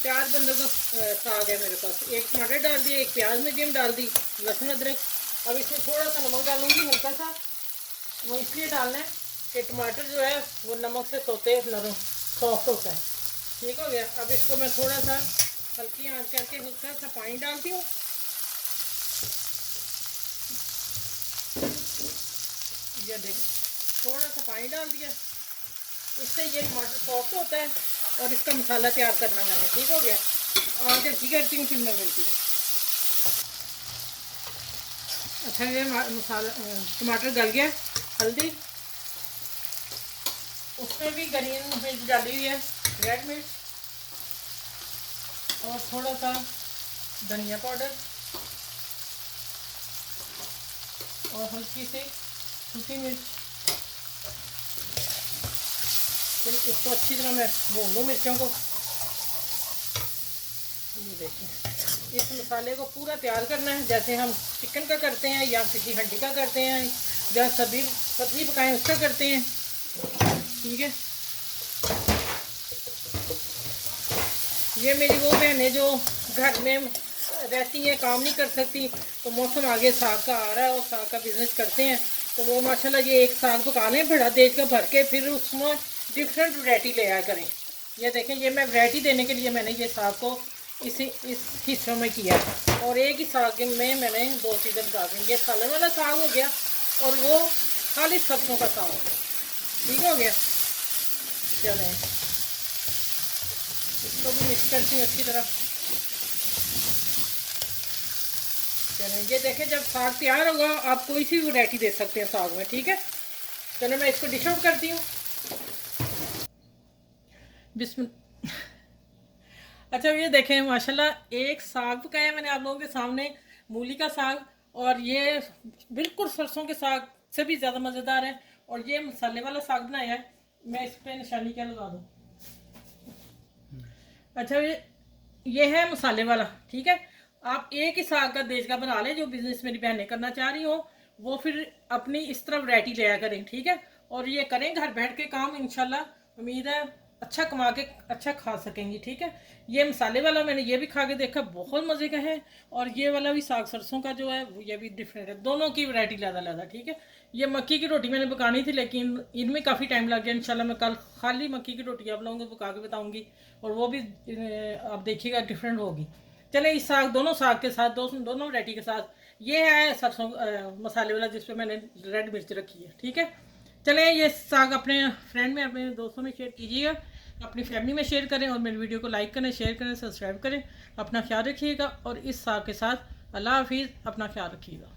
4 बंदों का साग है मेरे पास। एक टमाटर डाल दिया, एक प्याज मीडियम डाल दी, लहसुन अदरक। अब इसमें थोड़ा सा नमक डालूंगी, हल्का सा। वो इसलिए डालना है कि टमाटर जो है वो नमक से सोते नरम सॉफ्ट होता है। ठीक हो गया। अब इसको मैं थोड़ा सा हल्की आंच करके हल्का सा पानी डालती हूँ। ये देखो, थोड़ा सा पानी डाल दिया, इससे ये टमाटर सॉफ्ट होता है और इसका मसाला तैयार करना मैंने। ठीक हो गया। आंच अच्छी करती हूँ, फिर मैं मिलती हूँ। अच्छा, ये मसाला टमाटर गल गया। हल्दी, उसमें भी ग्रीन मिर्च डाली हुई है, रेड मिर्च, और थोड़ा सा धनिया पाउडर और हल्की सी सूखी मिर्च। फिर इसको अच्छी तरह मैं भून लूँ मिर्चों को। ये देखिए, इस मसाले को पूरा तैयार करना है जैसे हम चिकन का करते हैं या किसी हंडी का करते हैं या सब्जी पकाएं उसका करते हैं। ठीक है। ये मेरी वो बहन है जो घर में रहती है, काम नहीं कर सकती, तो मौसम आगे साग का आ रहा है और साग का बिजनेस करते हैं, तो वो माशाल्लाह ये एक साग पका लें बड़ा देख का भर के, फिर उसमें डिफरेंट वैरायटी ले आया करें। ये देखें, ये मैं वैरायटी देने के लिए मैंने ये साग को इस हिस्सों में किया है। और एक ही साग में मैंने 2 चीज़ें बता दी। ये सालन वाला साग हो गया और वो खाली सरसों का साग। ठीक हो गया। चलें, इसको भी मिक्स करती हूँ अच्छी तरह। चलें, ये देखें, जब साग तैयार होगा आप कोई सी वैरायटी दे सकते हैं साग में। ठीक है। चलो मैं इसको डिश आउट करती हूँ। अच्छा, ये देखें माशाल्लाह एक साग पकाया मैंने आप लोगों के सामने, मूली का साग, और ये बिल्कुल सरसों के साग से भी ज़्यादा मज़ेदार है। और ये मसाले वाला साग बनाया है। मैं इस पर निशानी क्या लगा दूँ? अच्छा, ये है मसाले वाला। ठीक है। आप एक ही साग का देश का बना लें, जो बिजनेस मेरी बहनें करना चाह रही हो वो फिर अपनी इस तरह वैरायटी ले आया करें। ठीक है। और ये करें घर बैठ के काम, इंशाल्लाह उम्मीद है अच्छा कमा के अच्छा खा सकेंगी। ठीक है। ये मसाले वाला मैंने ये भी खा के देखा, बहुत मज़े का है। और ये वाला भी साग सरसों का जो है ये भी डिफरेंट है, दोनों की वैरायटी ज़्यादा। ठीक है। ये मक्की की रोटी मैंने पकानी थी, लेकिन इनमें काफ़ी टाइम लग गया। इंशाल्लाह मैं कल खाली मक्की की रोटी आप लोगों को पका के बताऊँगी, और वो भी आप देखिएगा डिफरेंट होगी। चले, इस साग दोनों साग के साथ दोनों वैरायटी के साथ ये है सरसों मसाले वाला, जिस पे मैंने रेड मिर्च रखी है। ठीक है। चलें, ये साग अपने फ्रेंड में, अपने दोस्तों में शेयर कीजिएगा, अपनी फैमिली में शेयर करें, और मेरी वीडियो को लाइक करें, शेयर करें, सब्सक्राइब करें। अपना ख्याल रखिएगा, और इस साग के साथ अल्लाह हाफिज़, अपना ख्याल रखिएगा।